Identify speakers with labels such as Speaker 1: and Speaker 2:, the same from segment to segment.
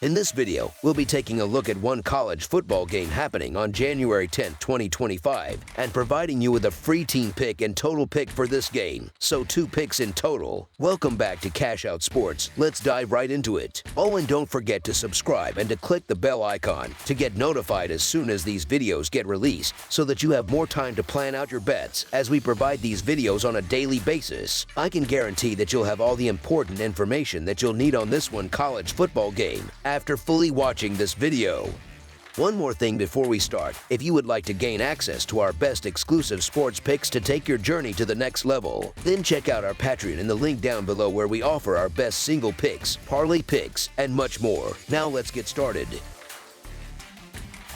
Speaker 1: In this video, we'll be taking a look at one college football game happening on January 10, 2025, and providing you with a free team pick and total pick for this game, so 2 picks in total. Welcome back to Cash Out Sports. Let's dive right into it. Oh, and don't forget to subscribe and to click the bell icon to get notified as soon as these videos get released, so that you have more time to plan out your bets as we provide these videos on a daily basis. I can guarantee that you'll have all the important information that you'll need on this one college football game after fully watching this video. One more thing before we start. If you would like to gain access to our best exclusive sports picks to take your journey to the next level, then check out our Patreon in the link down below, where we offer our best single picks, parlay picks, and much more. Now let's get started.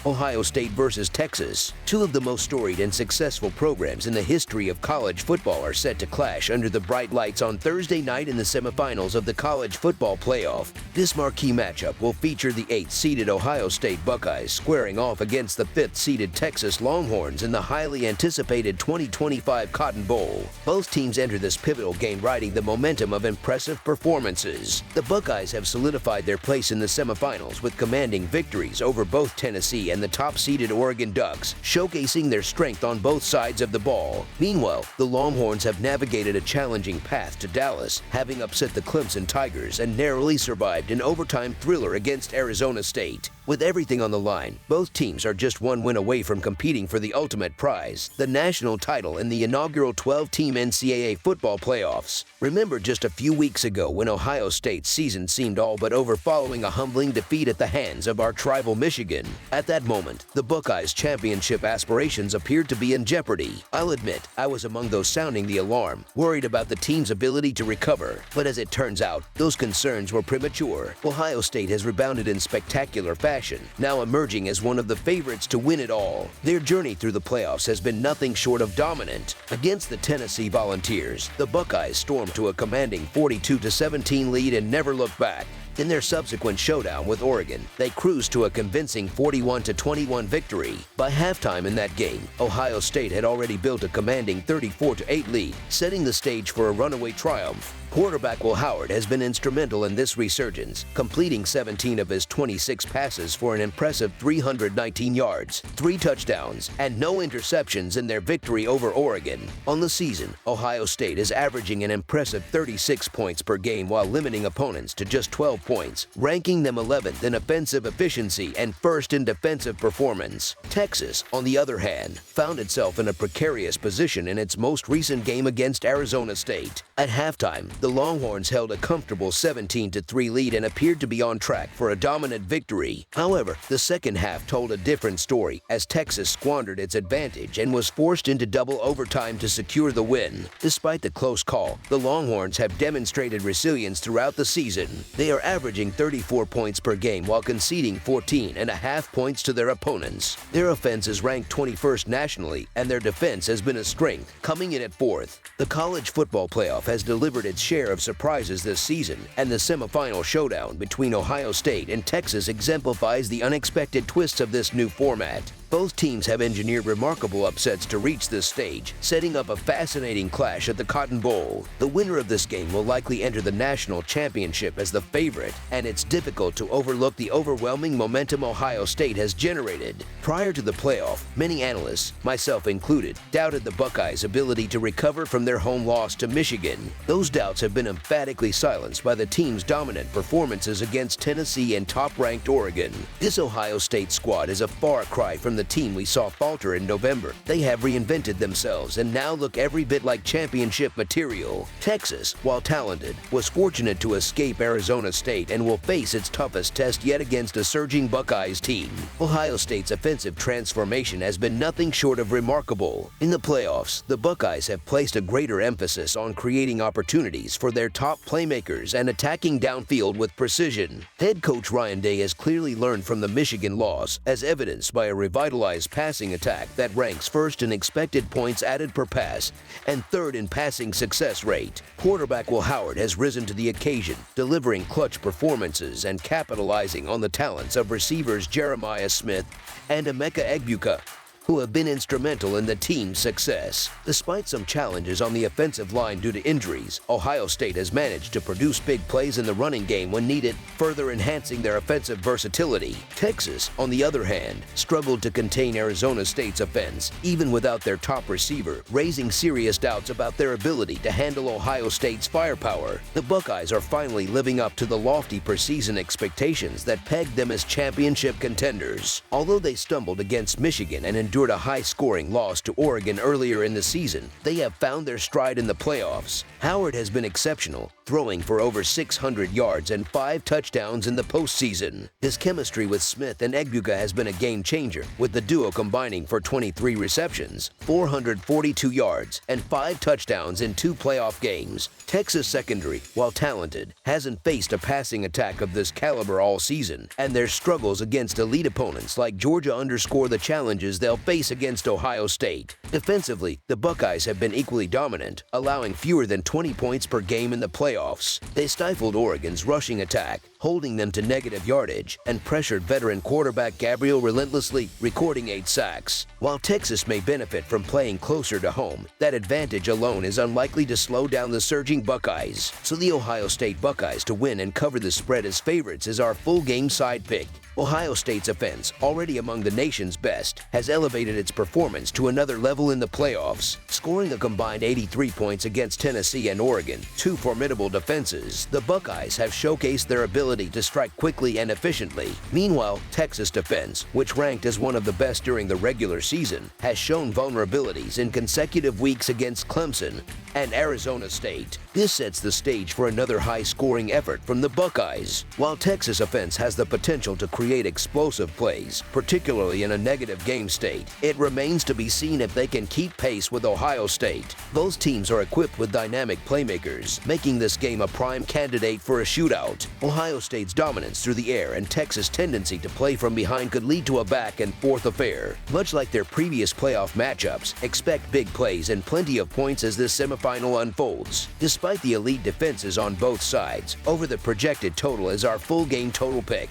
Speaker 1: Ohio State versus Texas. Two of the most storied and successful programs in the history of college football are set to clash under the bright lights on Thursday night in the semifinals of the college football playoff. This marquee matchup will feature the 8th-seeded Ohio State Buckeyes squaring off against the 5th-seeded Texas Longhorns in the highly anticipated 2025 Cotton Bowl. Both teams enter this pivotal game riding the momentum of impressive performances. The Buckeyes have solidified their place in the semifinals with commanding victories over both Tennessee and the top-seeded Oregon Ducks, showcasing their strength on both sides of the ball. Meanwhile, the Longhorns have navigated a challenging path to Dallas, having upset the Clemson Tigers and narrowly survived an overtime thriller against Arizona State. With everything on the line, both teams are just one win away from competing for the ultimate prize, the national title in the inaugural 12-team NCAA football playoffs. Remember just a few weeks ago when Ohio State's season seemed all but over following a humbling defeat at the hands of our rival Michigan? At that moment, the Buckeyes' championship aspirations appeared to be in jeopardy. I'll admit, I was among those sounding the alarm, worried about the team's ability to recover. But as it turns out, those concerns were premature. Ohio State has rebounded in spectacular fashion, now emerging as one of the favorites to win it all. Their journey through the playoffs has been nothing short of dominant. Against the Tennessee Volunteers, the Buckeyes stormed to a commanding 42-17 lead and never looked back. In their subsequent showdown with Oregon, they cruised to a convincing 41-21 victory. By halftime in that game, Ohio State had already built a commanding 34-8 lead, setting the stage for a runaway triumph. Quarterback Will Howard has been instrumental in this resurgence, completing 17 of his 26 passes for an impressive 319 yards, 3 touchdowns, and no interceptions in their victory over Oregon. On the season, Ohio State is averaging an impressive 36 points per game while limiting opponents to just 12 points, ranking them 11th in offensive efficiency and 1st in defensive performance. Texas, on the other hand, found itself in a precarious position in its most recent game against Arizona State. At halftime, the Longhorns held a comfortable 17-3 lead and appeared to be on track for a dominant victory. However, the second half told a different story as Texas squandered its advantage and was forced into double overtime to secure the win. Despite the close call, the Longhorns have demonstrated resilience throughout the season. They are averaging 34 points per game while conceding 14.5 points to their opponents. Their offense is ranked 21st nationally, and their defense has been a strength, coming in at 4th. The college football playoff has delivered its share of surprises this season, and the semifinal showdown between Ohio State and Texas exemplifies the unexpected twists of this new format. Both teams have engineered remarkable upsets to reach this stage, setting up a fascinating clash at the Cotton Bowl. The winner of this game will likely enter the national championship as the favorite, and it's difficult to overlook the overwhelming momentum Ohio State has generated. Prior to the playoff, many analysts, myself included, doubted the Buckeyes' ability to recover from their home loss to Michigan. Those doubts have been emphatically silenced by the team's dominant performances against Tennessee and top-ranked Oregon. This Ohio State squad is a far cry from the team we saw falter in November. They have reinvented themselves and now look every bit like championship material. Texas, while talented, was fortunate to escape Arizona State and will face its toughest test yet against a surging Buckeyes team. Ohio State's offensive transformation has been nothing short of remarkable. In the playoffs, the Buckeyes have placed a greater emphasis on creating opportunities for their top playmakers and attacking downfield with precision. Head coach Ryan Day has clearly learned from the Michigan loss, as evidenced by a revitalized passing attack that ranks 1st in expected points added per pass and 3rd in passing success rate. Quarterback Will Howard has risen to the occasion, delivering clutch performances and capitalizing on the talents of receivers Jeremiah Smith and Emeka Egbuka. who have been instrumental in the team's success. Despite some challenges on the offensive line due to injuries, Ohio State has managed to produce big plays in the running game when needed, further enhancing their offensive versatility. Texas, on the other hand, struggled to contain Arizona State's offense, even without their top receiver, raising serious doubts about their ability to handle Ohio State's firepower. The Buckeyes are finally living up to the lofty preseason expectations that pegged them as championship contenders. Although they stumbled against Michigan and endured a high-scoring loss to Oregon earlier in the season, they have found their stride in the playoffs. Howard has been exceptional, throwing for over 600 yards and 5 touchdowns in the postseason. His chemistry with Smith and Egbuka has been a game-changer, with the duo combining for 23 receptions, 442 yards, and 5 touchdowns in 2 playoff games. Texas secondary, while talented, hasn't faced a passing attack of this caliber all season, and their struggles against elite opponents like Georgia underscore the challenges they'll face against Ohio State. Defensively, the Buckeyes have been equally dominant, allowing fewer than 20 points per game in the playoffs. They stifled Oregon's rushing attack, holding them to negative yardage, and pressured veteran quarterback Gabriel relentlessly, recording 8 sacks. While Texas may benefit from playing closer to home, that advantage alone is unlikely to slow down the surging Buckeyes. So the Ohio State Buckeyes to win and cover the spread as favorites is our full game side pick. Ohio State's offense, already among the nation's best, has elevated its performance to another level in the playoffs, scoring a combined 83 points against Tennessee and Oregon, 2 formidable defenses. The Buckeyes have showcased their ability to strike quickly and efficiently. Meanwhile, Texas defense, which ranked as one of the best during the regular season, has shown vulnerabilities in consecutive weeks against Clemson and Arizona State. This sets the stage for another high-scoring effort from the Buckeyes. While Texas offense has the potential to create explosive plays, particularly in a negative game state, it remains to be seen if they can keep pace with Ohio State. Both teams are equipped with dynamic playmakers, making this game a prime candidate for a shootout. Ohio State's dominance through the air and Texas' tendency to play from behind could lead to a back-and-forth affair. Much like their previous playoff matchups, expect big plays and plenty of points as this semifinal unfolds. Despite the elite defenses on both sides, over the projected total is our full game total pick.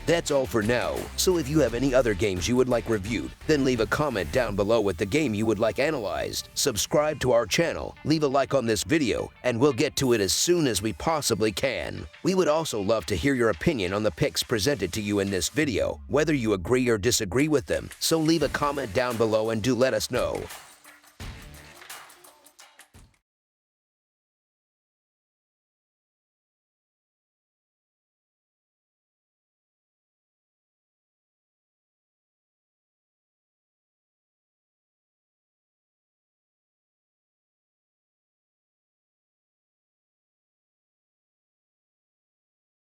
Speaker 1: That's all for now, so if you have any other games you would like reviewed, then leave a comment down below with the game you would like analyzed. Subscribe to our channel, leave a like on this video, and we'll get to it as soon as we possibly can. We would also love to hear your opinion on the picks presented to you in this video, whether you agree or disagree with them, so leave a comment down below and do let us know.